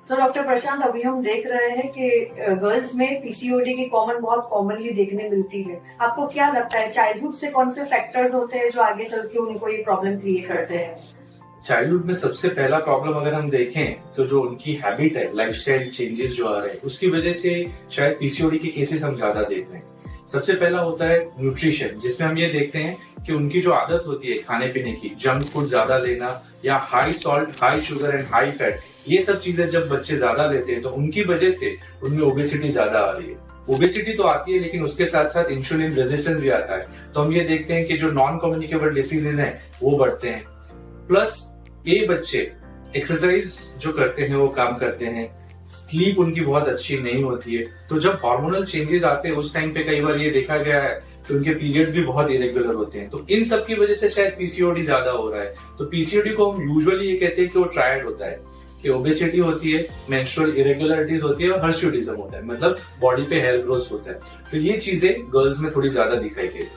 तो डॉक्टर प्रशांत, अभी हम देख रहे हैं कि गर्ल्स में पीसीओडी की बहुत कॉमनली देखने मिलती है। आपको क्या लगता है चाइल्डहुड से कौन से फैक्टर्स होते हैं जो आगे चल के उनको ये प्रॉब्लम क्रिएट करते हैं? चाइल्डहुड में सबसे पहला प्रॉब्लम अगर हम देखें तो जो उनकी हैबिट है, लाइफस्टाइल चेंजेस जो आ रहे हैं, उसकी वजह से शायद पीसीओडी के केसेस हम ज्यादा देख रहे हैं। सबसे पहला होता है न्यूट्रिशन, जिसमें हम ये देखते हैं कि उनकी जो आदत होती है खाने पीने की, जंक फूड ज्यादा लेना या high salt, high sugar and high fat, ये सब चीजें जब बच्चे ज्यादा लेते हैं तो उनकी वजह से उनमें ओबेसिटी ज्यादा आ रही है। ओबेसिटी तो आती है लेकिन उसके साथ साथ इंसुलिन रेजिस्टेंस भी आता है। तो हम ये देखते हैं कि जो नॉन कम्युनिकेबल डिसीजेज हैं वो बढ़ते हैं। प्लस ये बच्चे एक्सरसाइज जो करते हैं वो काम करते हैं, स्लीप उनकी बहुत अच्छी नहीं होती है। तो जब हार्मोनल चेंजेस आते हैं उस टाइम पे कई बार ये देखा गया है कि उनके पीरियड्स भी बहुत इरेगुलर होते हैं। तो इन सब की वजह से शायद पीसीओडी ज्यादा हो रहा है। तो पीसीओडी को हम यूजुअली ये कहते हैं कि वो ट्रायड होता है, कि ओबेसिटी होती है, मेंस्ट्रुअल इरेगुलरिटीज होती है और हर्स्यूटिज्म होता है, मतलब बॉडी पे हेयर ग्रोथ होता है। तो ये चीजें गर्ल्स में थोड़ी ज्यादा दिखाई गई।